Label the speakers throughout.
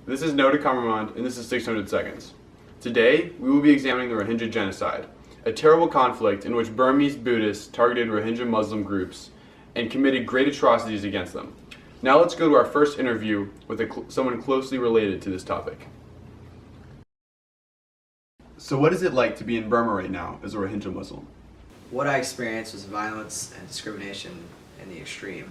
Speaker 1: This is Noda Kamarmand, and this is 600 Seconds. Today, we will be examining the Rohingya Genocide, a terrible conflict in which Burmese Buddhists targeted Rohingya Muslim groups and committed great atrocities against them. Now let's go to our first interview with someone closely related to this topic. So what is it like to be in Burma right now as a Rohingya Muslim?
Speaker 2: What I experienced was violence and discrimination in the extreme.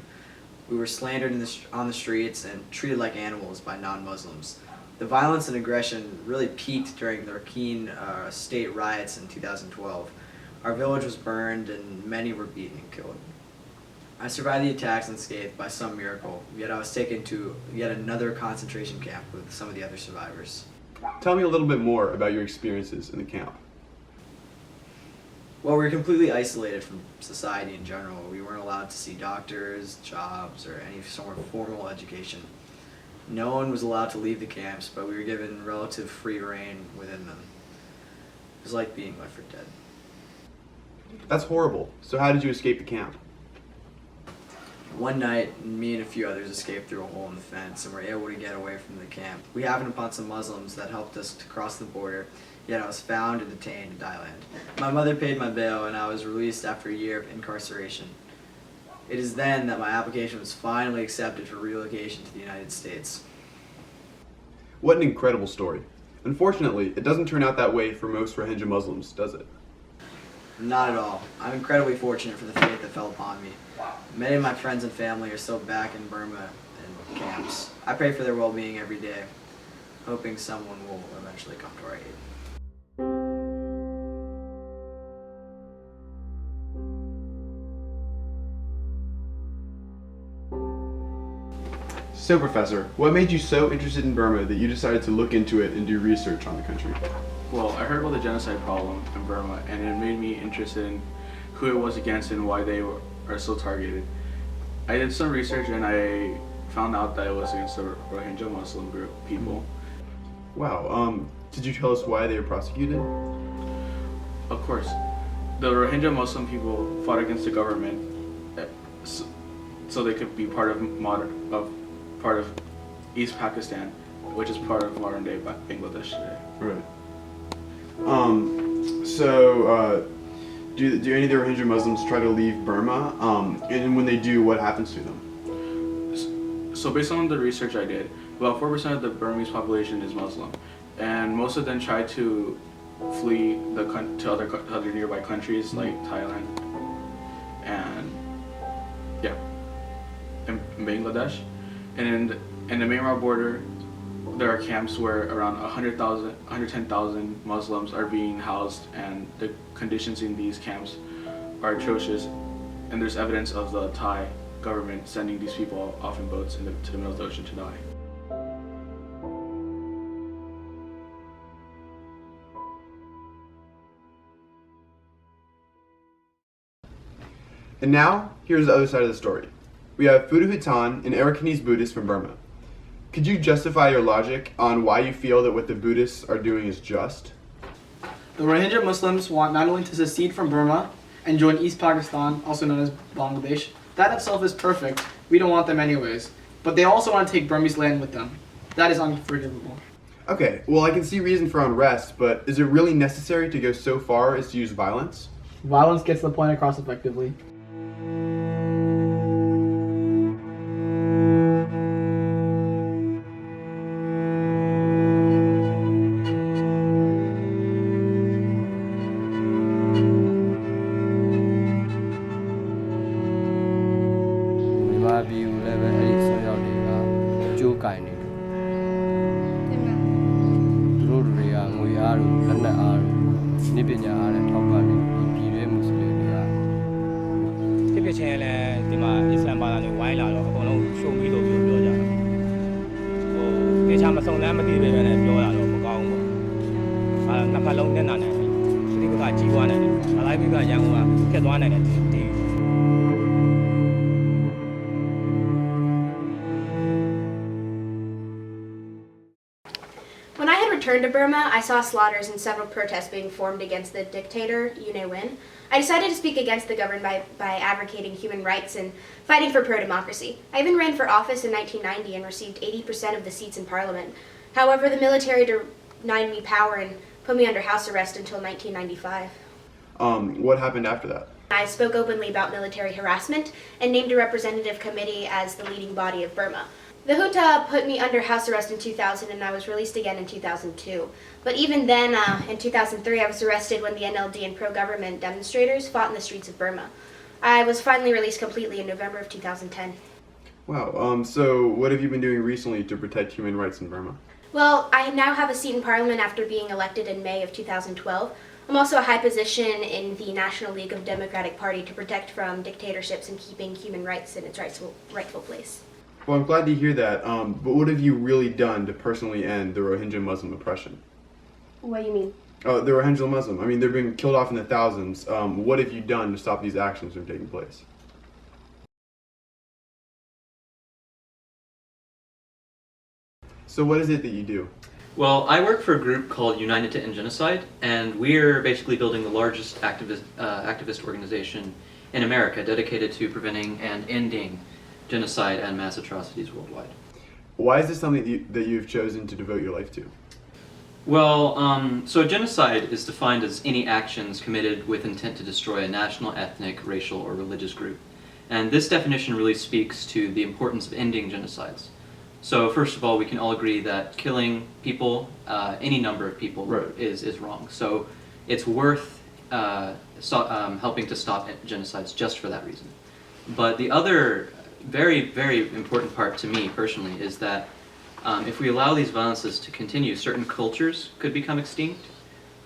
Speaker 2: We were slandered on the streets and treated like animals by non-Muslims. The violence and aggression really peaked during the Rakhine state riots in 2012. Our village was burned and many were beaten and killed. I survived the attacks unscathed by some miracle, yet I was taken to yet another concentration camp with some of the other survivors.
Speaker 1: Tell me a little bit more about your experiences in the camp.
Speaker 2: Well, we were completely isolated from society in general. We weren't allowed to see doctors, jobs, or any sort of formal education. No one was allowed to leave the camps, but we were given relative free reign within them. It was like being left for dead.
Speaker 1: That's horrible. So how did you escape the camp?
Speaker 2: One night, me and a few others escaped through a hole in the fence and were able to get away from the camp. We happened upon some Muslims that helped us to cross the border, yet I was found and detained in Thailand. My mother paid my bail and I was released after a year of incarceration. It is then that my application was finally accepted for relocation to the United States.
Speaker 1: What an incredible story. Unfortunately, it doesn't turn out that way for most Rohingya Muslims, does it?
Speaker 2: Not at all. I'm incredibly fortunate for the fate that fell upon me. Many of my friends and family are still back in Burma in camps. I pray for their well-being every day, hoping someone will eventually come to our aid.
Speaker 1: So, Professor, what made you so interested in Burma that you decided to look into it and do research on the country?
Speaker 3: Well, I heard about the genocide problem in Burma, and it made me interested in who it was against and why they are so targeted. I did some research and I found out that it was against the Rohingya Muslim group people.
Speaker 1: Wow, did you tell us why they were prosecuted?
Speaker 3: Of course, the Rohingya Muslim people fought against the government so they could be part of East Pakistan, which is part of modern day Bangladesh today.
Speaker 1: Right. Do any of the Rohingya Muslims try to leave Burma? And when they do, what happens to them?
Speaker 3: So based on the research I did, about 4% of the Burmese population is Muslim, and most of them try to flee to other nearby countries like Thailand and Bangladesh. And in the Myanmar border, there are camps where around 110,000 Muslims are being housed, and the conditions in these camps are atrocious, and there's evidence of the Thai government sending these people off in boats to the middle of the ocean to die.
Speaker 1: And now, here's the other side of the story. We have Fudu Hitan, an Arakanese Buddhist from Burma. Could you justify your logic on why you feel that what the Buddhists are doing is just?
Speaker 4: The Rohingya Muslims want not only to secede from Burma and join East Pakistan, also known as Bangladesh. That itself is perfect. We don't want them anyways. But they also want to take Burmese land with them. That is unforgivable.
Speaker 1: Okay, well I can see reason for unrest, but is it really necessary to go so far as to use violence?
Speaker 4: Violence gets the point across effectively.
Speaker 5: When I had returned to Burma, I saw slaughters and several protests being formed against the dictator, Yu Ne-win. I decided to speak against the government by advocating human rights and fighting for pro-democracy. I even ran for office in 1990 and received 80% of the seats in parliament. However, the military denied me power and put me under house arrest until 1995.
Speaker 1: What happened after that?
Speaker 5: I spoke openly about military harassment and named a representative committee as the leading body of Burma. The junta put me under house arrest in 2000 and I was released again in 2002. But even then, in 2003, I was arrested when the NLD and pro-government demonstrators fought in the streets of Burma. I was finally released completely in November of 2010.
Speaker 1: Wow, so what have you been doing recently to protect human rights in Burma?
Speaker 5: Well, I now have a seat in Parliament after being elected in May of 2012. I'm also a high position in the National League of Democratic Party to protect from dictatorships and keeping human rights in its rightful place.
Speaker 1: Well, I'm glad to hear that, but what have you really done to personally end the Rohingya Muslim oppression?
Speaker 5: What do you mean?
Speaker 1: The Rohingya Muslim, I mean, they're being killed off in the thousands. What have you done to stop these actions from taking place? So what is it that you do?
Speaker 6: Well, I work for a group called United to End Genocide, and we're basically building the largest activist organization in America dedicated to preventing and ending genocide and mass atrocities worldwide.
Speaker 1: Why is this something that you've chosen to devote your life to?
Speaker 6: Well, so genocide is defined as any actions committed with intent to destroy a national, ethnic, racial, or religious group. And this definition really speaks to the importance of ending genocides. So first of all, we can all agree that killing people, any number of people,
Speaker 1: Right.
Speaker 6: is wrong. So it's worth helping to stop genocides just for that reason. But the other very, very important part to me personally is that if we allow these violences to continue, certain cultures could become extinct.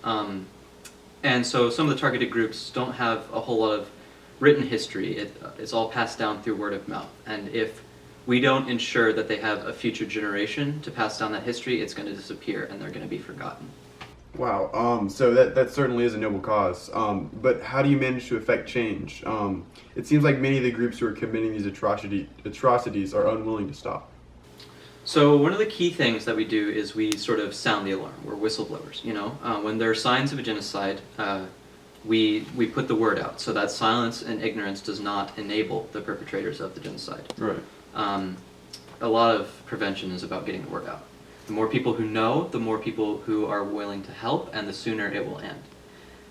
Speaker 6: And so some of the targeted groups don't have a whole lot of written history. It's all passed down through word of mouth. And if we don't ensure that they have a future generation to pass down that history, it's going to disappear and they're going to be forgotten.
Speaker 1: Wow, so that certainly is a noble cause. But how do you manage to effect change? It seems like many of the groups who are committing these atrocities are unwilling to stop.
Speaker 6: So one of the key things that we do is we sort of sound the alarm. We're whistleblowers, you know. When there are signs of a genocide, we put the word out so that silence and ignorance does not enable the perpetrators of the genocide.
Speaker 1: Right.
Speaker 6: A lot of prevention is about getting the word out. The more people who know, the more people who are willing to help, and the sooner it will end.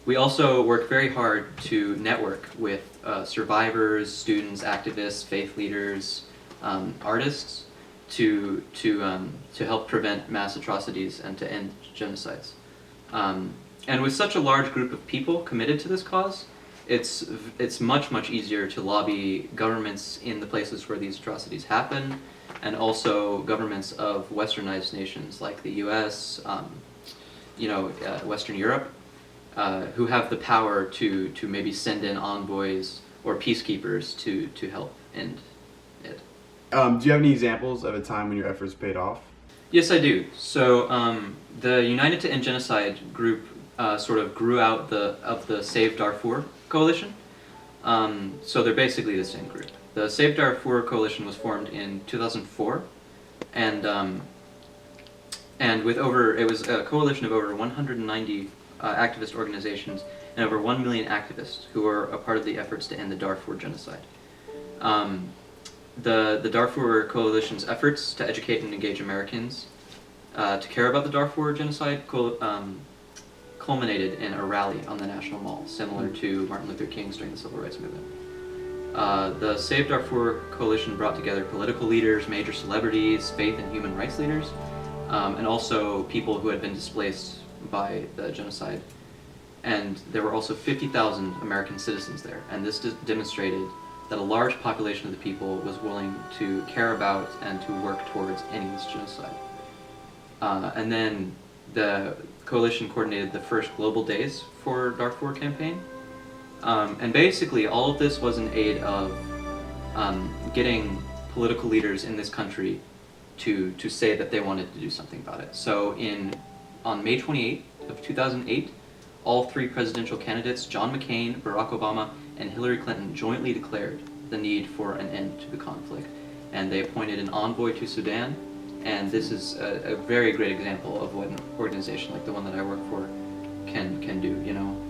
Speaker 6: We also work very hard to network with survivors, students, activists, faith leaders, artists, to help prevent mass atrocities and to end genocides. And with such a large group of people committed to this cause, it's much easier to lobby governments in the places where these atrocities happen, and also governments of westernized nations like the U.S., Western Europe, who have the power to maybe send in envoys or peacekeepers to help end it.
Speaker 1: Do you have any examples of a time when your efforts paid off?
Speaker 6: Yes, I do. So the United to End Genocide group sort of grew out of the Save Darfur coalition. So they're basically the same group. The Save Darfur coalition was formed in 2004, and with it was a coalition of over 190 activist organizations and over 1 million activists who are a part of the efforts to end the Darfur genocide. The Darfur Coalition's efforts to educate and engage Americans to care about the Darfur genocide culminated in a rally on the National Mall, similar to Martin Luther King's during the Civil Rights Movement. The Save Darfur Coalition brought together political leaders, major celebrities, faith and human rights leaders, and also people who had been displaced by the genocide. And there were also 50,000 American citizens there, and this demonstrated that a large population of the people was willing to care about and to work towards ending this genocide. And then the coalition coordinated the first Global Days for Darfur campaign. And basically all of this was in aid of getting political leaders in this country to say that they wanted to do something about it. So on May 28th of 2008, all three presidential candidates, John McCain, Barack Obama, and Hillary Clinton, jointly declared the need for an end to the conflict. And they appointed an envoy to Sudan, and this is a very great example of what an organization like the one that I work for can do, you know.